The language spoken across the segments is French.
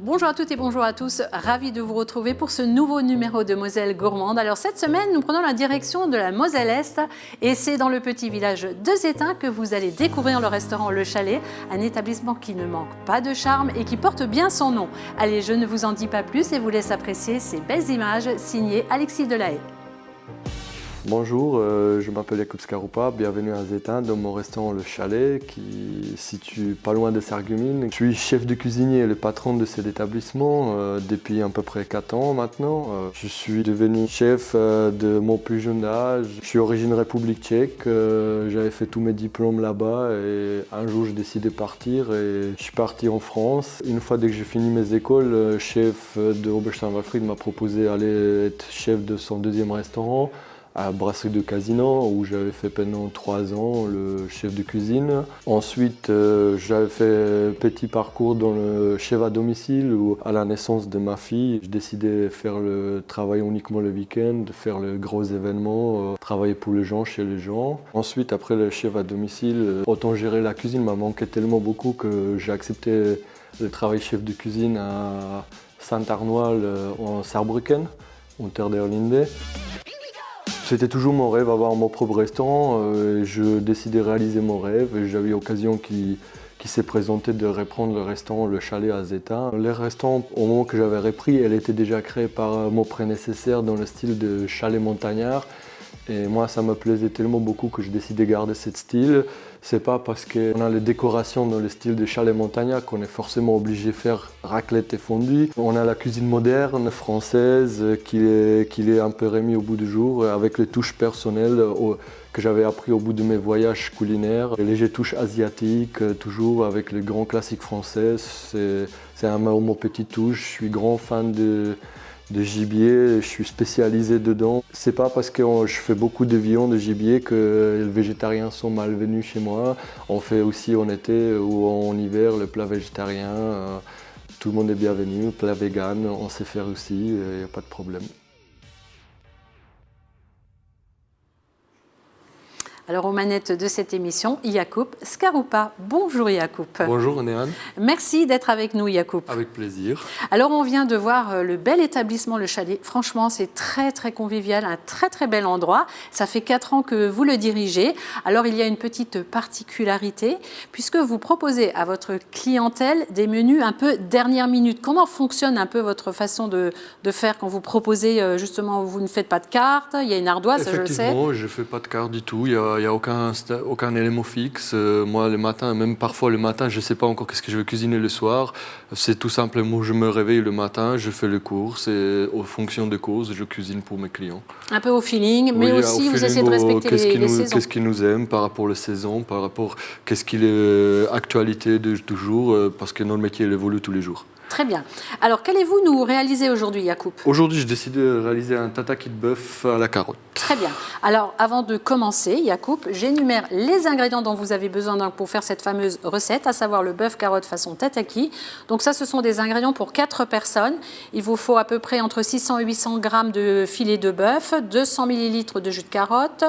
Bonjour à toutes et bonjour à tous, ravi de vous retrouver pour ce nouveau numéro de Moselle Gourmande. Alors cette semaine, nous prenons la direction de la Moselle-Est et c'est dans le petit village de Zétain que vous allez découvrir le restaurant Le Chalet, un établissement qui ne manque pas de charme et qui porte bien son nom. Allez, je ne vous en dis pas plus et vous laisse apprécier ces belles images signées Alexis Delahaye. Bonjour, je m'appelle Jakub Skarupa, bienvenue à Zétain dans mon restaurant Le Chalet qui se situe pas loin de Sarreguemines. Je suis chef de cuisinier et le patron de cet établissement depuis à peu près 4 ans maintenant. Je suis devenu chef de mon plus jeune âge. Je suis origine République tchèque, j'avais fait tous mes diplômes là-bas et un jour j'ai décidé de partir et je suis parti en France. Une fois dès que j'ai fini mes écoles, le chef de Oberstein-Walfried m'a proposé d'aller être chef de son deuxième restaurant à Brasserie de Casino, où j'avais fait pendant 3 ans le chef de cuisine. Ensuite, j'avais fait un petit parcours dans le chef à domicile, où à la naissance de ma fille, je décidais de faire le travail uniquement le week-end, de faire les gros événements, travailler pour les gens, chez les gens. Ensuite, après le chef à domicile, autant gérer la cuisine m'a manqué tellement beaucoup que j'ai accepté le travail chef de cuisine à Saint-Arnoil en Saarbrücken, en Terre d'Erlinde. C'était toujours mon rêve, avoir mon propre restaurant. Je décidais de réaliser mon rêve. J'avais eu l'occasion qui s'est présentée de reprendre le restaurant Le Chalet à Zétain. Le restaurant, au moment que j'avais repris, elle était déjà créée par mon prédécesseur dans le style de chalet montagnard. Et moi, ça me plaisait tellement beaucoup que j'ai décidé de garder ce style. C'est pas parce qu'on a les décorations dans le style de chalet montagnard qu'on est forcément obligé de faire raclette et fondue. On a la cuisine moderne, française, qui est un peu remis au bout du jour, avec les touches personnelles que j'avais appris au bout de mes voyages culinaires. Les légères touches asiatiques, toujours avec les grands classiques français. C'est mon petit touche. Je suis grand fan de gibier, je suis spécialisé dedans. C'est pas parce que je fais beaucoup de viandes de gibier que les végétariens sont malvenus chez moi. On fait aussi en été ou en hiver le plat végétarien. Tout le monde est bienvenu, le plat vegan, on sait faire aussi, il n'y a pas de problème. Alors aux manettes de cette émission, Jakub Skarupa. Bonjour Jakub. Bonjour Néane. Merci d'être avec nous Jakub. Avec plaisir. Alors on vient de voir le bel établissement Le Chalet. Franchement, c'est très très convivial, un très très bel endroit. Ça fait 4 ans que vous le dirigez. Alors il y a une petite particularité puisque vous proposez à votre clientèle des menus un peu dernière minute. Comment fonctionne un peu votre façon de faire quand vous proposez justement, vous ne faites pas de carte, il y a une ardoise, ça je le sais. Effectivement, je ne fais pas de carte du tout. Il n'y a aucun élément fixe. Moi, le matin, même parfois le matin, je ne sais pas encore qu'est-ce que je vais cuisiner le soir. C'est tout simplement, je me réveille le matin, je fais les courses et en fonction des courses, je cuisine pour mes clients. Un peu au feeling, mais oui, aussi vous essayez de respecter les saisons. Qu'est-ce qu'ils nous aiment par rapport aux saisons, par rapport qu'est-ce qui est l'actualité de toujours, parce que notre métier il évolue tous les jours. Très bien. Alors, qu'allez-vous nous réaliser aujourd'hui, Jakub ? Aujourd'hui, j'ai décidé de réaliser un tataki de bœuf à la carotte. Très bien. Alors, avant de commencer, Jakub, j'énumère les ingrédients dont vous avez besoin pour faire cette fameuse recette, à savoir le bœuf carotte façon tataki. Donc ça, ce sont des ingrédients pour 4 personnes. Il vous faut à peu près entre 600 et 800 grammes de filet de bœuf, 200 millilitres de jus de carotte,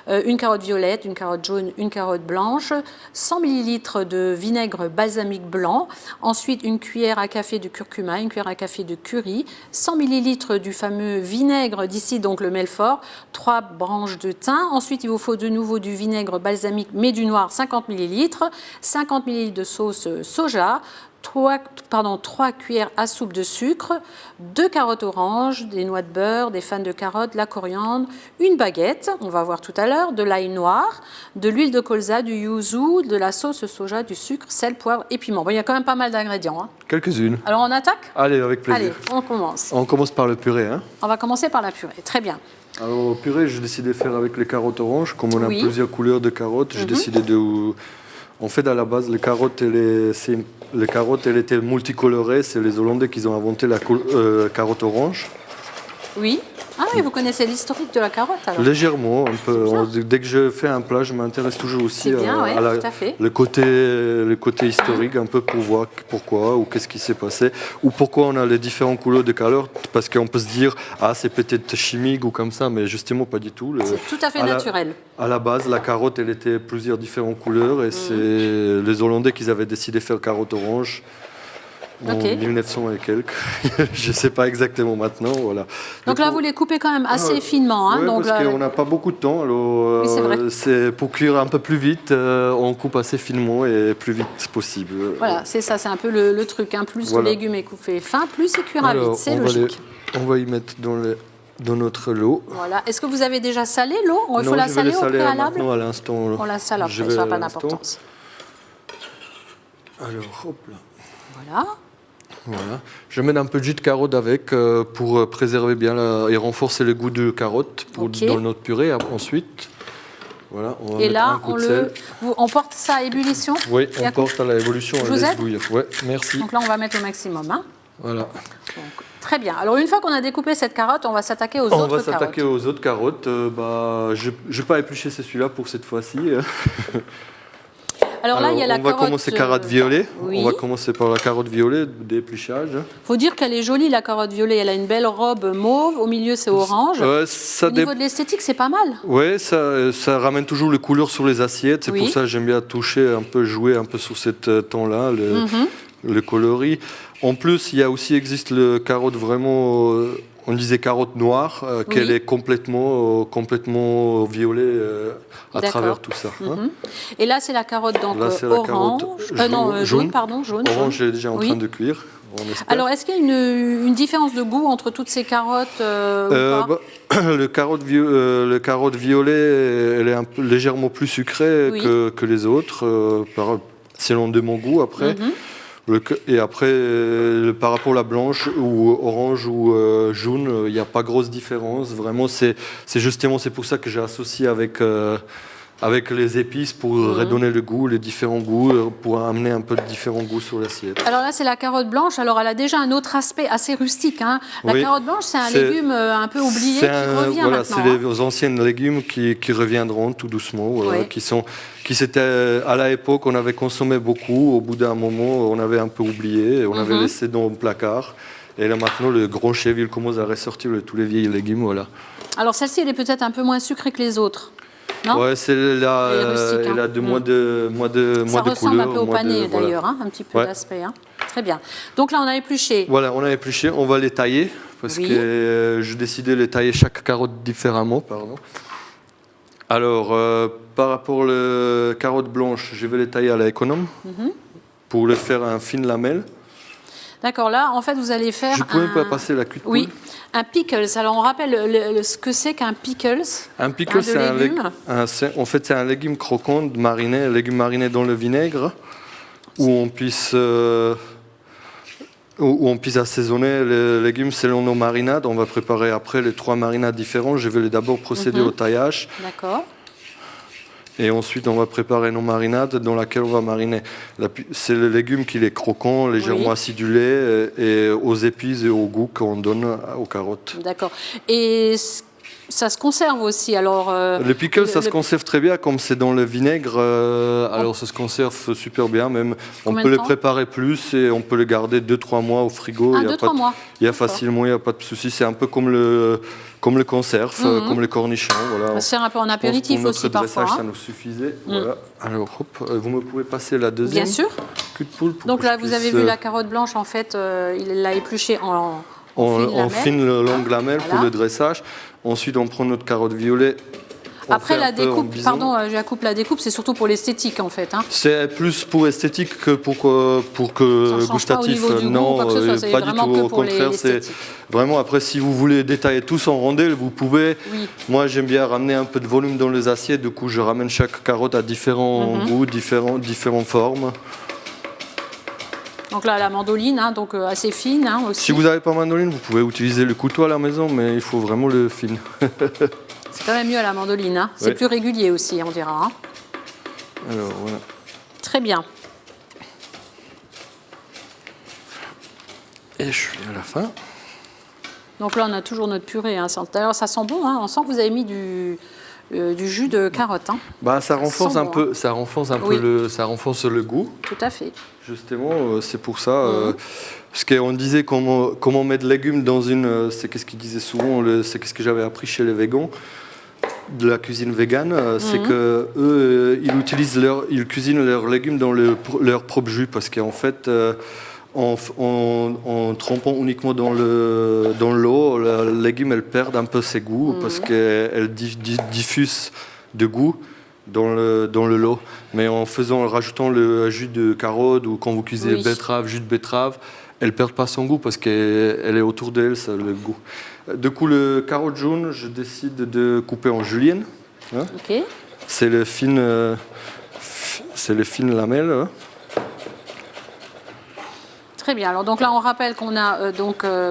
une carotte violette, une carotte jaune, une carotte blanche, 100 millilitres de vinaigre balsamique blanc, ensuite une cuillère à café de curcuma, une cuillère à café de curry, 100 ml du fameux vinaigre d'ici, donc le Melfort, 3 branches de thym. Ensuite, il vous faut de nouveau du vinaigre balsamique, mais du noir, 50 ml, 50 ml de sauce soja, 3 cuillères à soupe de sucre, 2 carottes oranges, des noix de beurre, des fans de carottes, de la coriandre, une baguette, on va voir tout à l'heure, de l'ail noir, de l'huile de colza, du yuzu, de la sauce soja, du sucre, sel, poivre et piment. Bon, il y a quand même pas mal d'ingrédients. Hein. Quelques-unes. Alors on attaque ? Allez, avec plaisir. Allez, on commence. On commence par le purée. Hein. On va commencer par la purée, très bien. Alors, au purée, j'ai décidé de faire avec les carottes oranges. Comme on a plusieurs couleurs de carottes, j'ai décidé de... En fait, à la base, les carottes, elles étaient multicolorées. C'est les Hollandais qui ont inventé la carotte orange. Oui. Ah oui, vous connaissez l'historique de la carotte alors ? Légèrement, un peu. Dès que je fais un plat, je m'intéresse toujours aussi le côté historique, un peu pour voir pourquoi ou qu'est-ce qui s'est passé, ou pourquoi on a les différentes couleurs de carottes, parce qu'on peut se dire c'est peut-être chimique ou comme ça, mais justement pas du tout. C'est tout à fait naturel. À la base, la carotte, elle était plusieurs différentes couleurs, et c'est les Hollandais qui avaient décidé de faire carotte orange. en 1900 et quelques. Je ne sais pas exactement maintenant. Voilà. Donc là, vous les coupez quand même assez finement. Hein, oui, donc parce là, qu'on n'a pas beaucoup de temps. Alors, oui, c'est pour cuire un peu plus vite, on coupe assez finement et plus vite possible. Voilà, c'est ça, c'est un peu le truc. Hein. Plus le légume est coupé fin, plus il cuira vite. C'est logique. On va y mettre dans notre lot. Voilà. Est-ce que vous avez déjà salé l'eau? Il faut la saler au préalable? Maintenant, à l'instant. On la sale après, ça n'a pas d'importance. Alors, hop là. Voilà. Voilà. Je mets un peu de jus de carotte avec pour préserver bien et renforcer le goût de carotte dans notre purée ensuite. Voilà, on va et mettre là, un coup de sel. on porte ça à ébullition? Oui, on porte à l'évolution. Je vous aide? Ouais, merci. Donc là, on va mettre au maximum. Hein. Voilà. Donc, très bien. Alors, une fois qu'on a découpé cette carotte, on va s'attaquer aux autres carottes. On va s'attaquer aux autres carottes. Je ne vais pas éplucher celui-là pour cette fois-ci. Alors là, il y a la carotte... On va commencer carotte violet. Oui. On va commencer par la carotte violet, d'épluchage. Il faut dire qu'elle est jolie, la carotte violet. Elle a une belle robe mauve. Au milieu, c'est orange. Au niveau de l'esthétique, c'est pas mal. Oui, ça ramène toujours les couleurs sur les assiettes. C'est pour ça que j'aime bien toucher, un peu jouer un peu sur cet ton-là, le coloris. En plus, il y a aussi existe le carotte vraiment... on disait carotte noire, qu'elle est complètement violet à travers tout ça. Hein. Et là, c'est la carotte donc là, orange, jaune. Orange est déjà en train de cuire. Alors, est-ce qu'il y a une différence de goût entre toutes ces carottes ou pas? Le carotte violet, elle est légèrement plus sucrée que les autres, selon de mon goût après. Et après, par rapport à la blanche ou orange ou jaune, il n'y a pas grosse différence. Vraiment, c'est pour ça que j'ai associé avec les épices pour redonner le goût, les différents goûts, pour amener un peu de différents goûts sur l'assiette. Alors là, c'est la carotte blanche. Alors, elle a déjà un autre aspect assez rustique. Hein. La carotte blanche, c'est un légume un peu oublié qui revient maintenant. C'est les anciens légumes qui reviendront tout doucement, qui s'étaient, à l'époque, on avait consommé beaucoup. Au bout d'un moment, on avait un peu oublié, on avait laissé dans le placard. Et là, maintenant, le grand chef, il commence à ressortir tous les vieilles légumes. Voilà. Alors, celle-ci, elle est peut-être un peu moins sucrée que les autres. Oui, celle-là, elle a moins de couleurs. Ça ressemble un peu au panais d'ailleurs, un petit peu d'aspect. Hein. Très bien. Donc là, on a épluché. Voilà, on a épluché. On va les tailler parce que j'ai décidé de les tailler chaque carotte différemment. Pardon. Alors, par rapport à la carotte blanche, je vais les tailler à l'économe pour les faire en fines lamelles. D'accord, là, en fait, vous allez faire. Je ne pouvais pas passer la cuite de poule. Oui, un pickles. Alors, on rappelle ce que c'est qu'un pickles. Un pickles, c'est un légume. En fait, c'est un légume croquant, un légume mariné dans le vinaigre, où on puisse assaisonner les légumes selon nos marinades. On va préparer après les 3 marinades différentes. Je vais d'abord procéder au taillage. D'accord. Et ensuite, on va préparer nos marinades dans lesquelles on va mariner. C'est le légume qui est croquant, légèrement acidulé et aux épices et au goût qu'on donne aux carottes. D'accord. Et ça se conserve aussi. Alors, le pickle, ça se conserve très bien, comme c'est dans le vinaigre. Alors, ça se conserve super bien. Même, on peut le préparer plus et on peut le garder 2-3 mois au frigo. 2-3 mois. Il y a facilement, il n'y a pas de souci. C'est un peu comme le conserve, comme les cornichons. Voilà. C'est un peu en apéritif aussi parfois. Dressage, ça nous suffisait. Voilà. Alors, hop, vous me pouvez passer la deuxième. Bien sûr. Cul de poule. Donc là, vous avez vu la carotte blanche, en fait, il l'a épluchée en fine longue lamelle pour le dressage. Ensuite, on prend notre carotte violet. Après la découpe, la découpe, c'est surtout pour l'esthétique en fait. Hein. C'est plus pour esthétique que pour gustatif. Non, pas du tout. Au contraire, c'est vraiment après si vous voulez détailler tous en rondelles, vous pouvez. Oui. Moi, j'aime bien ramener un peu de volume dans les assiettes. Du coup, je ramène chaque carotte à différents goûts, différentes formes. Donc là, la mandoline, donc assez fine aussi. Si vous n'avez pas mandoline, vous pouvez utiliser le couteau à la maison, mais il faut vraiment le fine. C'est quand même mieux à la mandoline. Hein. C'est plus régulier aussi, on dira. Hein. Alors, voilà. Très bien. Et je suis à la fin. Donc là, on a toujours notre purée. Hein. D'ailleurs, ça sent bon. Hein. On sent que vous avez mis du jus de carotte. Hein. Bah, ça renforce un peu, ça renforce le goût. Tout à fait. Justement, c'est pour ça. Parce qu'on disait comment mettre légumes dans une. C'est ce qu'ils disaient souvent. C'est ce que j'avais appris chez les végans de la cuisine végane. C'est que eux, ils cuisinent leurs légumes dans leur propre jus, parce qu'en fait. en trempant uniquement dans l'eau, le légume elle perd un peu ses goûts parce qu'elle diffuse de goût dans le lot. Mais en rajoutant le jus de carotte ou quand vous cuisez betterave, jus de betterave, elle ne perd pas son goût parce qu'elle est autour d'elle, ça, le goût. Du coup, le carotte jaune, je décide de couper en julienne. Hein. Okay. C'est les fines lamelles. Hein. Très bien. Alors donc là, on rappelle qu'on a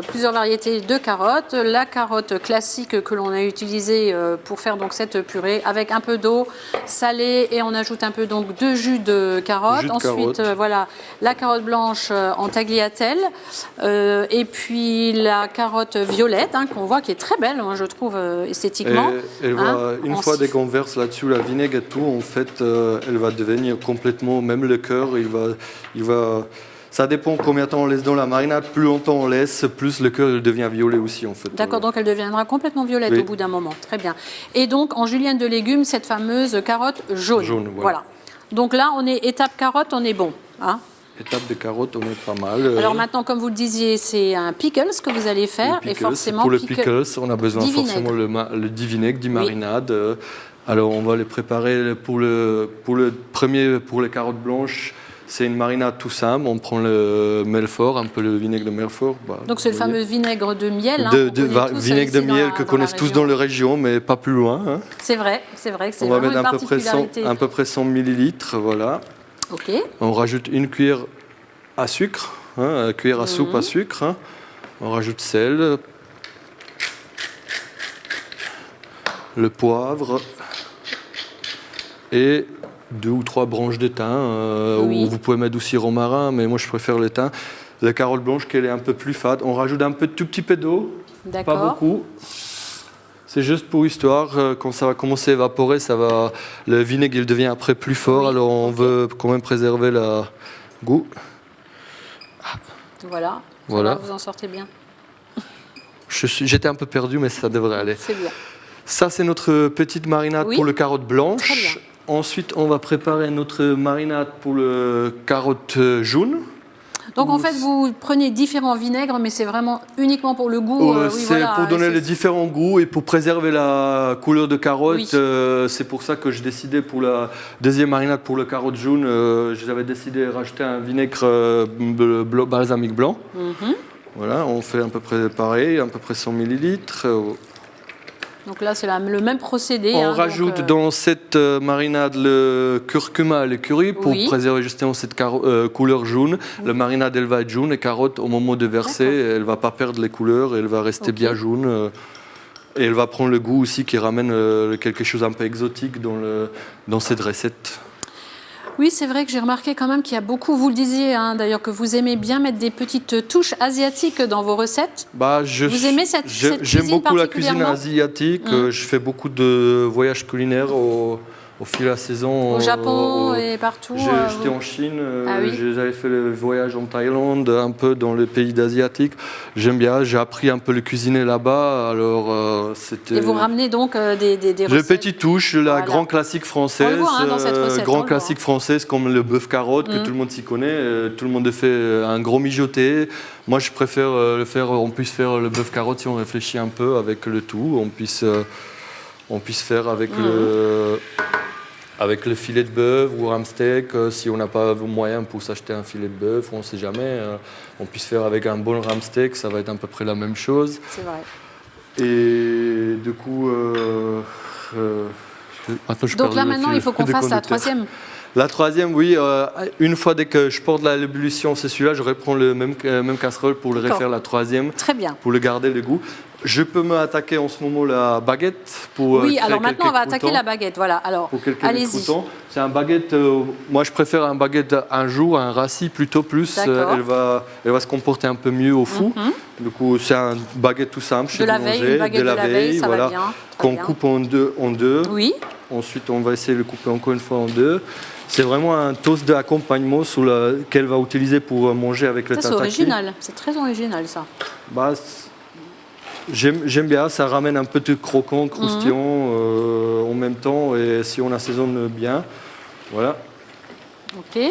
plusieurs variétés de carottes. La carotte classique que l'on a utilisée pour faire donc cette purée avec un peu d'eau salée et on ajoute un peu donc de jus de carotte. Ensuite, voilà la carotte blanche en tagliatelle et puis la carotte violette qu'on voit qui est très belle, moi, je trouve esthétiquement. Et une fois dès qu'on verse là-dessus la vinaigre et tout, en fait, elle va devenir complètement, même le cœur, il va ça dépend combien de temps on laisse dans la marinade. Plus longtemps on laisse, plus le cœur il devient violet aussi en fait. D'accord, donc elle deviendra complètement violette au bout d'un moment. Très bien. Et donc en julienne de légumes, cette fameuse carotte jaune. Voilà. Donc là, on est étape carotte, on est bon. Hein. Étape de carotte, on est pas mal. Alors maintenant, comme vous le disiez, c'est un pickles que vous allez faire. Et forcément, pour le pickles, on a besoin forcément le vinaigre, du marinade. Alors on va les préparer pour les carottes blanches. C'est une marinade tout simple, on prend le Melfort, un peu le vinaigre de Melfort. Donc c'est le fameux vinaigre de miel. Vinaigre de miel que connaissent tous dans la région, mais pas plus loin. Hein. C'est vrai que c'est on va mettre à peu près 100 millilitres, voilà. Ok. On rajoute une cuillère à sucre, une cuillère à soupe à sucre. Hein. On rajoute sel, le poivre et 2 ou 3 branches de thym, ou vous pouvez mettre aussi romarin, mais moi je préfère le thym. La carotte blanche, qu'elle est un peu plus fade. On rajoute un tout petit peu d'eau, pas beaucoup. C'est juste pour histoire, quand ça va commencer à évaporer, le vinaigre il devient après plus fort, alors on veut quand même préserver le goût. Voilà. Va, vous en sortez bien. J'étais un peu perdu, mais ça devrait aller. C'est bien. Ça, c'est notre petite marinade pour le carotte blanche. Très bien. Ensuite, on va préparer notre marinade pour le carotte jaune. Donc en fait, vous prenez différents vinaigres, mais c'est vraiment uniquement pour le goût. C'est pour donner les différents goûts et pour préserver la couleur de carotte. C'est pour ça que j'ai décidé pour la deuxième marinade pour le carotte jaune, j'avais décidé de rajouter un vinaigre balsamique blanc. Voilà, on fait à peu près pareil, à peu près 100 millilitres. Donc là, c'est le même procédé. On rajoute dans cette marinade le curcuma et le curry pour préserver justement cette couleur jaune. La marinade, elle va être jaune et carotte, au moment de verser, elle ne va pas perdre les couleurs, elle va rester bien jaune. Et elle va prendre le goût aussi qui ramène quelque chose un peu exotique dans cette recette. Oui, c'est vrai que j'ai remarqué quand même qu'il y a beaucoup, vous le disiez d'ailleurs, que vous aimez bien mettre des petites touches asiatiques dans vos recettes. Vous aimez cette cuisine j'aime beaucoup la cuisine asiatique. Je fais beaucoup de voyages culinaires au fil de la saison. Au Japon et partout. J'étais en Chine, j'avais fait le voyage en Thaïlande, un peu dans les pays asiatiques. J'aime bien, j'ai appris un peu le cuisiner là-bas. Alors, et vous ramenez donc des recettes. Les petites touches, la grande classique française. On le voit dans cette recette. Grand classique française comme le bœuf carotte, que tout le monde s'y connaît. Tout le monde fait un gros mijoté. Moi, je préfère le faire, on puisse faire le bœuf carotte si on réfléchit un peu avec le tout. On puisse faire avec le filet de bœuf ou un steak, si on n'a pas moyen pour s'acheter un filet de bœuf, on ne sait jamais, on puisse faire avec un bon ram steak, ça va être à peu près la même chose. C'est vrai. Et du coup, maintenant, il faut qu'on fasse la troisième. La troisième, oui. Une fois dès que je porte l'ébullition, c'est celui-là, je reprends le même casserole pour le refaire la troisième. Très bien. Pour le garder le goût. Je peux me attaquer en ce moment la baguette pour. Oui, alors maintenant on va attaquer la baguette. Voilà. Alors, allez-y. C'est un baguette. Moi, je préfère un baguette un jour, un rassis plutôt plus. Elle va se comporter un peu mieux au four. Du coup, c'est un baguette tout simple. De la veille, une baguette de la veille, ça va bien. Qu'on coupe en deux. Oui. Ensuite, on va essayer de le couper encore une fois en deux. C'est vraiment un toast d'accompagnement qu'elle va utiliser pour manger avec le tataki. C'est original. C'est très original ça. J'aime bien, ça ramène un peu de croquant, croustillant en même temps, et si on assaisonne bien, voilà. Ok.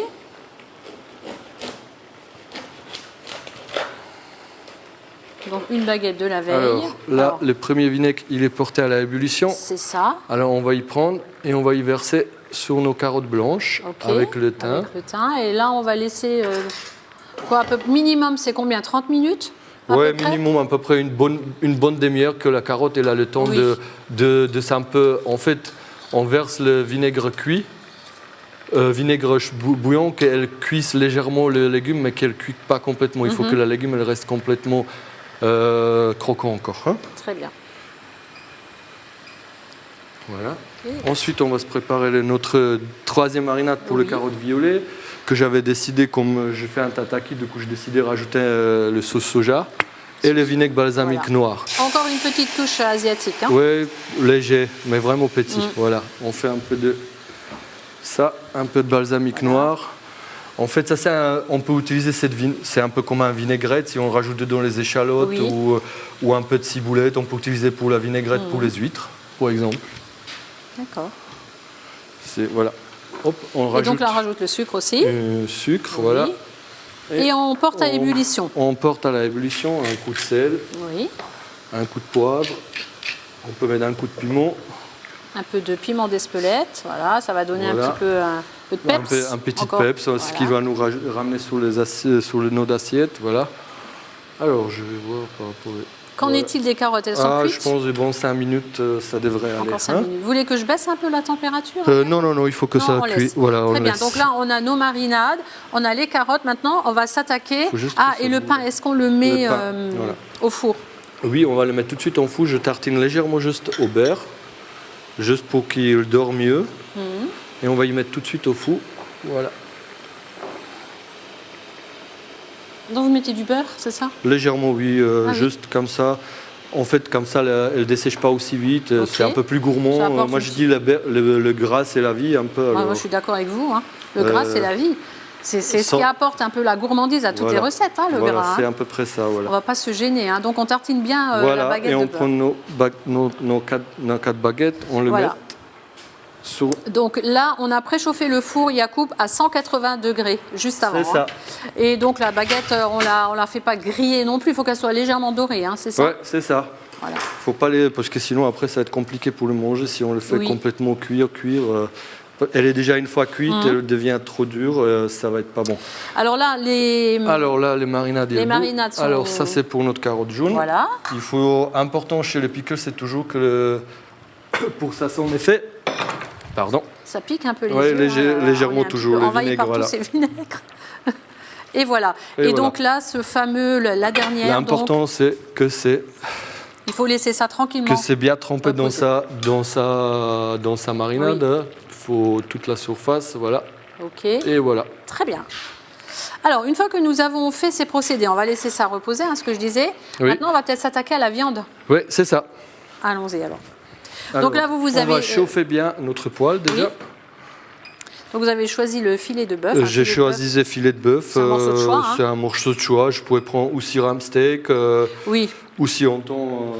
Donc une baguette de la veille. Alors là, Alors, le premier vinaigre, il est porté à l'ébullition. c'est ça. Alors on va y prendre et on va y verser sur nos carottes blanches Ok. avec le thym. Avec le thym. Et là, on va laisser quoi, à peu minimum, c'est combien? 30 minutes à Ouais, peu près minimum à peu près une bonne demi-heure que la carotte elle a le temps Oui. de c'est un peu. En fait, on verse le vinaigre cuit, vinaigre bouillon, qu'elle cuise légèrement le légume, mais qu'elle ne cuise pas complètement. Il faut que la légume elle reste complètement croquant encore. Hein. Très bien. Voilà. Ok. Ensuite, on va se préparer notre troisième marinade pour le Oui. carotte violet, que j'avais décidé, comme je fais un tataki, du coup j'ai décidé de rajouter le sauce soja et le vinaigre balsamique Voilà. noir. Encore une petite touche asiatique. Hein. Oui, léger, mais vraiment petit. Voilà, on fait un peu de ça, un peu de balsamique noir. En fait, ça, on peut utiliser c'est un peu comme un vinaigrette. Si on rajoute dedans les échalotes Oui. ou un peu de ciboulette, on peut utiliser pour la vinaigrette pour les huîtres, par exemple. D'accord. Voilà. Hop, on Et rajoute donc là, on rajoute le sucre aussi. sucre, Oui. voilà. Et on porte à ébullition. On porte à l'ébullition un coup de sel, Oui. un coup de poivre. On peut mettre un coup de piment. Un peu de piment d'Espelette. Voilà, ça va donner Voilà. un petit peu de peps. Un petit Encore. peps, ce Voilà. qui va nous ramener sur le nœud d'assiette. Voilà. Alors, je vais voir par rapport à... Qu'en Voilà. est-il des carottes? Elles sont cuites? Je pense que bon, 5 minutes, ça devrait aller. Encore 5 hein. minutes. Vous voulez que je baisse un peu la température? Non, il faut que Non, ça on cuise. laisse. Voilà, on Très bien. laisse. Donc là, on a nos marinades, on a les carottes. Maintenant, on va s'attaquer. Faut juste Ah, que et ça le bouge. pain, est-ce qu'on le met Le pain, voilà. au four? Oui, on va le mettre tout de suite en four. Je tartine légèrement juste au beurre, juste pour qu'il dort mieux. Et on va y mettre tout de suite au four. Voilà. Donc vous mettez du beurre, c'est ça? Légèrement, oui, oui. juste comme ça. En fait, comme ça, elle ne dessèche pas aussi vite. Ok. C'est un peu plus Ça gourmand. apporte Moi, une je dis le gras, c'est la vie, un peu. Ouais, alors. moi, je suis d'accord avec vous. Hein. Le gras, c'est la vie. C'est ce sans- qui apporte un peu la gourmandise à toutes les Voilà. recettes, hein, le Voilà, gras. c'est Hein. à peu près ça. On Voilà. va pas se gêner. Hein. Donc on tartine bien la Voilà, baguette et on de prend beurre. nos quatre baguettes, on le Voilà. met sur... Donc là, on a préchauffé le four Yacoub à 180 degrés juste avant. C'est ça. Hein. Et donc la baguette, on la fait pas griller non plus. Il faut qu'elle soit légèrement dorée, hein, c'est ça? Ouais, c'est ça. Voilà. Faut pas parce que sinon après ça va être compliqué pour le manger si on le fait Oui. complètement cuire. Elle est déjà une fois cuite, elle devient trop dure, ça va être pas bon. Alors là, les marinades. Les marinades sont- Alors ça c'est pour notre carotte jaune. voilà. Il faut important chez les pickles, c'est toujours que pour ça son effet. Pardon. Ça pique un peu les Ouais, yeux. On est légèrement un petit toujours, peu le envahi vinaigre, par voilà. tous ces vinaigres. Et voilà. Et voilà. Donc là, ce fameux, la dernière. L'important c'est que Il faut laisser ça tranquillement. c'est bien trempé dans reposer. sa marinade. Il faut toute la surface, voilà. Ok. Et voilà. Très bien. Alors, une fois que nous avons fait ces procédés, on va laisser ça reposer, hein, ce que je disais. Oui. Maintenant, on va peut-être s'attaquer à la viande. Oui, c'est ça. Allons-y alors. Alors, Donc là, vous on avez. va chauffer bien notre poêle déjà. Oui. Donc vous avez choisi le filet de bœuf. J'ai choisi ce filet de bœuf. C'est un morceau de choix, hein. C'est un morceau de choix. Je pourrais prendre aussi ramsteak, Oui. ou si on tend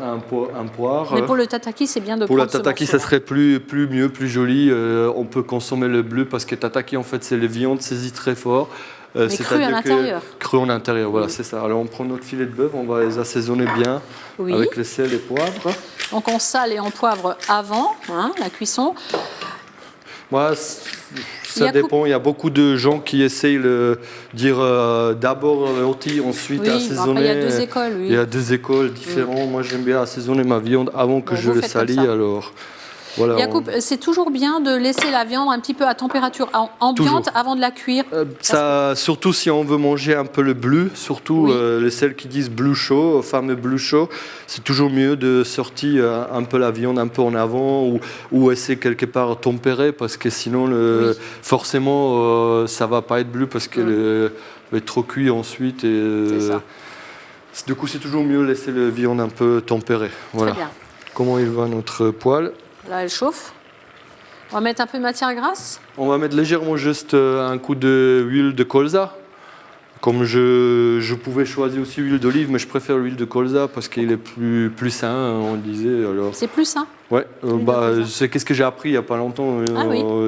un poire. Mais pour le tataki, c'est bien de Pour la prendre ce tataki, ça morceau-là. serait plus mieux, plus joli. On peut consommer le bleu parce que tataki, en fait, c'est les viandes saisies très fort. Mais cru à l'intérieur. Cru en intérieur, voilà, c'est ça. Alors on prend notre filet de bœuf, on va les assaisonner bien Oui. avec le sel et poivre. Donc on sale et on poivre avant la cuisson. Moi, ça dépend. Il y a beaucoup de gens qui essayent de dire d'abord rôti, ensuite Oui, bon, assaisonner. après, il y a deux écoles, oui. Il y a deux écoles différentes. Moi, j'aime bien assaisonner ma viande avant que Bon, je vous le faites comme salis. ça. Alors, voilà. Yacoub, c'est toujours bien de laisser la viande un petit peu à température ambiante Toujours. avant de la cuire. Ça, surtout si on veut manger un peu le bleu, surtout Oui. celles qui disent bleu chaud, fameux bleu chaud, c'est toujours mieux de sortir un peu la viande un peu en avant ou essayer quelque part tempérer parce que sinon forcément ça va pas être bleu parce qu'elle va être trop cuite ensuite. C'est ça. Du coup c'est toujours mieux de laisser la viande un peu tempérée. Voilà. Très bien. Comment il va notre poêle? Là, elle chauffe. On va mettre un peu de matière grasse. On va mettre légèrement juste un coup d'huile de colza. Comme je pouvais choisir aussi l'huile d'olive, mais je préfère l'huile de colza parce qu'il est plus sain, on disait. Alors. C'est plus sain. Ouais, L'huile de colza. c'est qu'est-ce que j'ai appris il n'y a pas longtemps,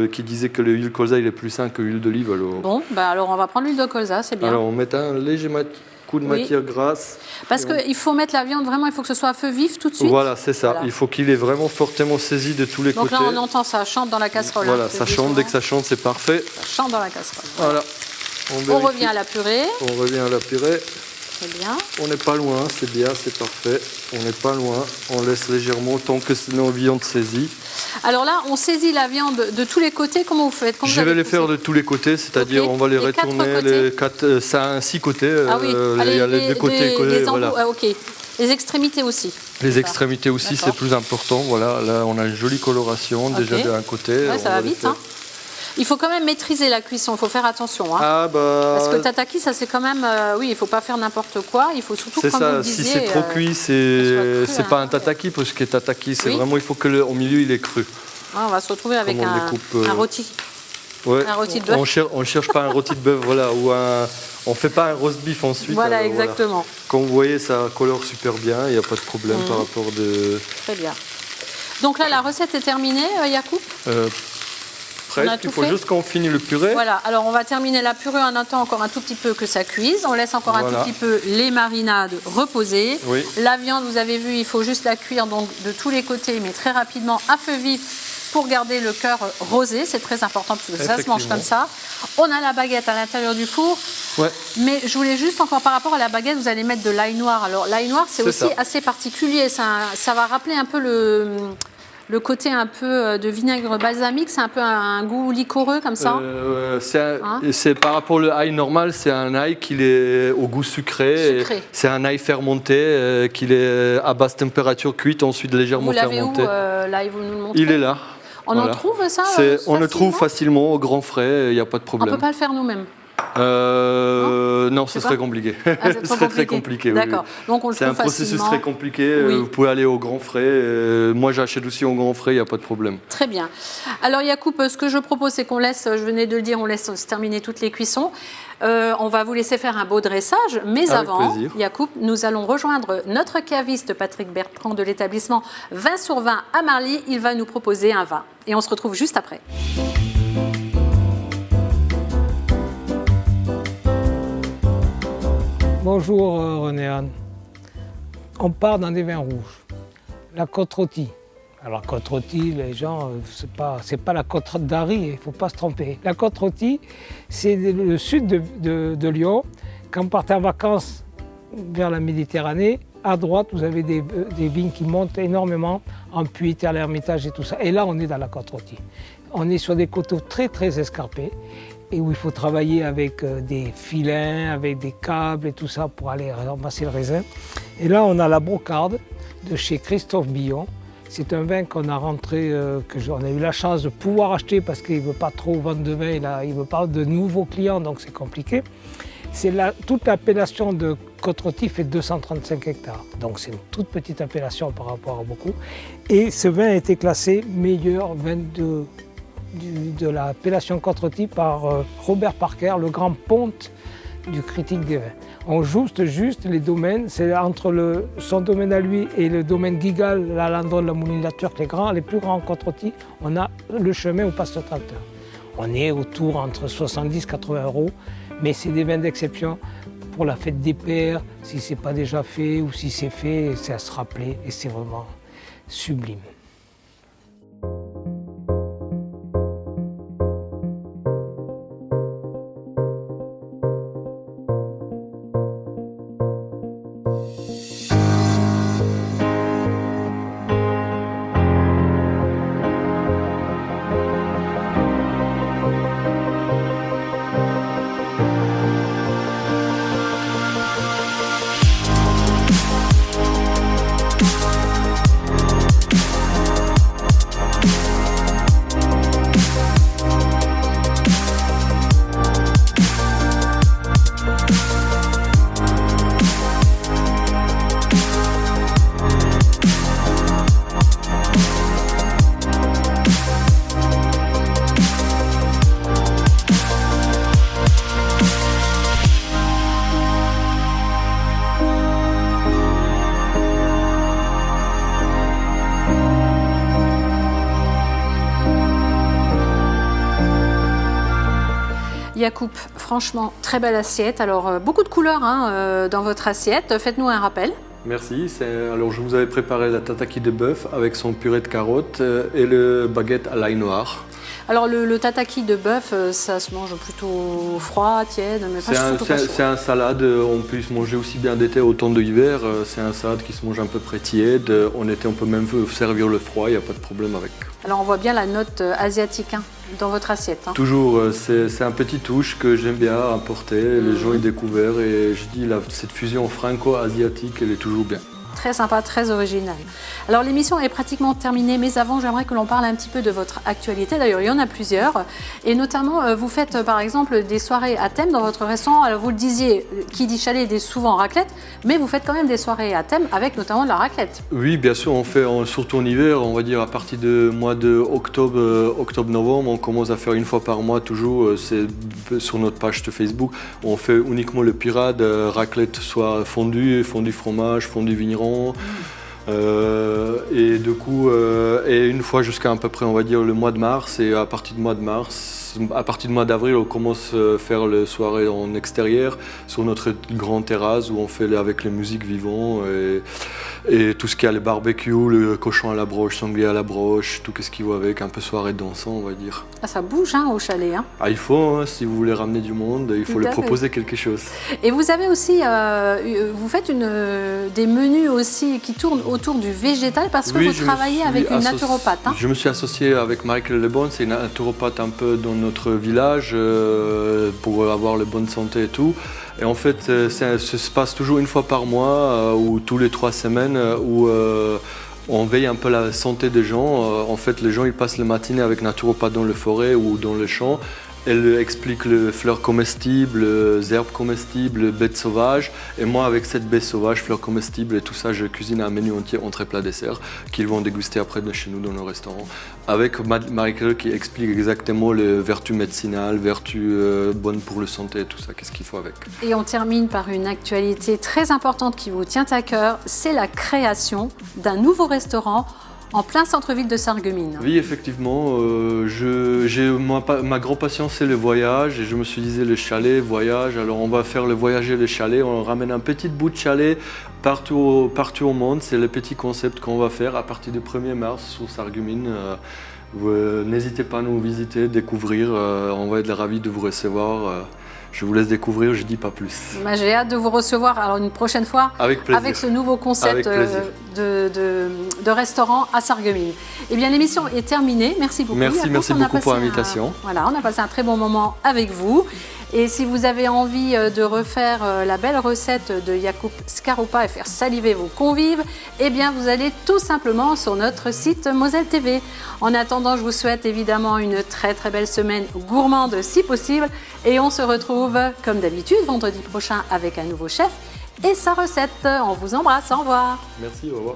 qui disait que l'huile colza il est plus sain que l'huile d'olive. Alors. Bon, alors on va prendre l'huile de colza, c'est bien. Alors on met un léger coup de matière grasse. Parce qu'il faut mettre la viande, vraiment, il faut que ce soit à feu vif tout de suite. Voilà, c'est ça. Voilà. Il faut qu'il est vraiment fortement saisi de tous les côtés. Donc là, on entend ça chante dans la casserole. Voilà, ça chante. Dès que ça chante, c'est parfait. Ça chante dans la casserole. Voilà. On revient à la purée. On revient à la purée. Très bien. On n'est pas loin, c'est bien, c'est parfait. On n'est pas loin. On laisse légèrement tant que nos viandes saisit. Alors là, on saisit la viande de tous les côtés. Comment vous faites? Je vais les faire de tous les côtés, c'est-à-dire on va les retourner les 6 côtés. Ah oui, il y a les deux côtés. Voilà. Ok. Les extrémités aussi. Les extrémités aussi, c'est plus important. Voilà, là, on a une jolie coloration déjà d'un côté. Ouais, ça va vite. Il faut quand même maîtriser la cuisson, il faut faire attention. Parce que tataki, ça c'est quand même... oui, il ne faut pas faire n'importe quoi, il faut surtout, comme vous le disiez... Si c'est trop cuit, c'est pas un tataki, parce que tataki, c'est vraiment, il faut qu'au milieu, il est cru. On va se retrouver avec un rôti. Ouais. Un rôti de bœuf. On cherche pas un rôti de bœuf, voilà, on fait pas un roast beef ensuite. Voilà, exactement. Voilà. Comme vous voyez, ça colore super bien, il n'y a pas de problème par rapport de... Très bien. Donc là, la recette est terminée, Yacoub Il faut juste qu'on finisse le purée. Voilà, alors on va terminer la purée en attendant encore un tout petit peu que ça cuise. On laisse encore un tout petit peu les marinades reposer. Oui. La viande, vous avez vu, il faut juste la cuire donc de tous les côtés, mais très rapidement à feu vif pour garder le cœur rosé. C'est très important parce que ça se mange comme ça. On a la baguette à l'intérieur du four. Ouais. Mais je voulais juste encore par rapport à la baguette, vous allez mettre de l'ail noir. Alors l'ail noir, c'est aussi assez particulier. Ça va rappeler un peu le côté un peu de vinaigre balsamique, c'est un peu un goût liquoreux comme ça. C'est par rapport au ail normal, c'est un ail qui est au goût sucré. C'est un ail fermenté, qui est à basse température cuite, ensuite légèrement fermenté. Vous l'avez où l'ail, vous nous le montrez? Il est là. On en trouve ça On le trouve facilement au grand frais, il n'y a pas de problème. On ne peut pas le faire nous-mêmes? Non, ce serait compliqué. Ce serait très compliqué. D'accord. Oui. Donc on le trouve facilement. C'est un processus très compliqué. Vous pouvez aller au grand frais. Moi, j'achète aussi au grand frais. Il n'y a pas de problème. Très bien. Alors Yacoub, ce que je propose, c'est qu'on laisse. Je venais de le dire, on laisse se terminer toutes les cuissons. On va vous laisser faire un beau dressage, mais avant, Yacoub, nous allons rejoindre notre caviste Patrick Bertrand de l'établissement 20 sur 20 à Marly. Il va nous proposer un vin. Et on se retrouve juste après. Bonjour René-Anne. On part dans des vins rouges. La côte rôtie. Alors la côte rôtie, les gens, c'est pas la côte d'Ari, il ne faut pas se tromper. La côte rôtie, c'est le sud de Lyon. Quand vous partez en vacances vers la Méditerranée, à droite, vous avez des vignes qui montent énormément en Puy, Terre, l'Hermitage et tout ça. Et là, on est dans la côte rôtie. On est sur des coteaux très très escarpés et où il faut travailler avec des filins, avec des câbles et tout ça pour aller ramasser le raisin. Et là, on a la Brocarde de chez Christophe Billon. C'est un vin qu'on a rentré, on a eu la chance de pouvoir acheter parce qu'il ne veut pas trop vendre de vin, il ne veut pas de nouveaux clients, donc c'est compliqué. Toute l'appellation de côte rôtie fait 235 hectares, donc c'est une toute petite appellation par rapport à beaucoup. Et ce vin a été classé meilleur vin de l'appellation côte rôtie par Robert Parker, le grand ponte du critique des vins. On juste les domaines, c'est entre son domaine à lui et le domaine Guigal, la Landonne, la Moulin la Turque, les plus grands côte rôtie, on a le chemin où passe le tracteur. On est autour entre 70 et 80 €, mais c'est des vins d'exception pour la fête des pères, si ce n'est pas déjà fait ou si c'est fait, c'est à se rappeler et c'est vraiment sublime. Yacoub, franchement, très belle assiette. Alors, beaucoup de couleurs dans votre assiette. Faites-nous un rappel. Merci. Alors, je vous avais préparé la tataki de bœuf avec son purée de carottes et le baguette à l'ail noir. Alors, le tataki de bœuf, ça se mange plutôt froid, tiède, mais pas chaud. C'est un salade, on peut se manger aussi bien d'été autant de hiver. C'est un salade qui se mange à peu près tiède. En été, on peut même servir le froid, il n'y a pas de problème avec. Alors, on voit bien la note asiatique dans votre assiette. Toujours, c'est un petit touche que j'aime bien apporter. Les gens y découvrent et je dis cette fusion franco-asiatique, elle est toujours bien. Très sympa, très original. Alors l'émission est pratiquement terminée, mais avant j'aimerais que l'on parle un petit peu de votre actualité. D'ailleurs il y en a plusieurs, et notamment vous faites par exemple des soirées à thème dans votre restaurant. Alors vous le disiez, qui dit chalet dit souvent raclette, mais vous faites quand même des soirées à thème avec notamment de la raclette. Oui, bien sûr, on fait surtout en hiver, on va dire à partir du mois de octobre-novembre, on commence à faire une fois par mois toujours, c'est sur notre page de Facebook, on fait uniquement le pirate, raclette soit fondue fromage, fondue vigneron. Et du coup, et une fois jusqu'à à peu près, on va dire le mois de mars, et à partir du mois de mars, à partir du mois d'avril, on commence à faire les soirées en extérieur sur notre grande terrasse où on fait avec les musiques vivantes et tout ce qui a le barbecue, le cochon à la broche, sanglier à la broche, tout ce qui va avec, un peu soirée dansant, on va dire. Ah, ça bouge au chalet. Ah, il faut, si vous voulez ramener du monde, il faut leur proposer quelque chose. Et vous avez aussi, vous faites des menus aussi qui tournent autour du végétal parce que vous travaillez avec une naturopathe. Je me suis associé avec Michael Lebon, c'est une naturopathe un peu dans notre village pour avoir la bonne santé et tout. Et en fait, ça se passe toujours une fois par mois ou tous les 3 semaines où on veille un peu la santé des gens. En fait, les gens ils passent le matinée avec naturopathe dans les forêts ou dans les champs. Elle explique les fleurs comestibles, les herbes comestibles, les bêtes sauvages. Et moi, avec cette baie sauvage, fleurs comestibles et tout ça, je cuisine un menu entier, entrée, plat, dessert, qu'ils vont déguster après de chez nous dans nos restaurants. Avec Marie-Claire qui explique exactement les vertus médicinales, vertus bonnes pour la santé et tout ça, qu'est-ce qu'il faut avec. Et on termine par une actualité très importante qui vous tient à cœur, c'est la création d'un nouveau restaurant en plein centre-ville de Sarreguemines. Oui, effectivement. Ma grande passion, c'est le voyage. Et je me suis dit, le chalet, voyage. Alors, on va faire le voyager le chalet. On ramène un petit bout de chalet partout au monde. C'est le petit concept qu'on va faire à partir du 1er mars sur Sarreguemines. N'hésitez pas à nous visiter, découvrir. On va être ravis de vous recevoir. Je vous laisse découvrir, je ne dis pas plus. J'ai hâte de vous recevoir alors une prochaine fois avec ce nouveau concept de restaurant à Sarreguemines. Eh bien, l'émission est terminée. Merci beaucoup. Merci beaucoup pour l'invitation. Voilà, on a passé un très bon moment avec vous. Et si vous avez envie de refaire la belle recette de Yacoub Scaroupa et faire saliver vos convives, eh bien vous allez tout simplement sur notre site Moselle TV. En attendant, je vous souhaite évidemment une très très belle semaine gourmande si possible. Et on se retrouve comme d'habitude vendredi prochain avec un nouveau chef et sa recette. On vous embrasse, au revoir. Merci, au revoir.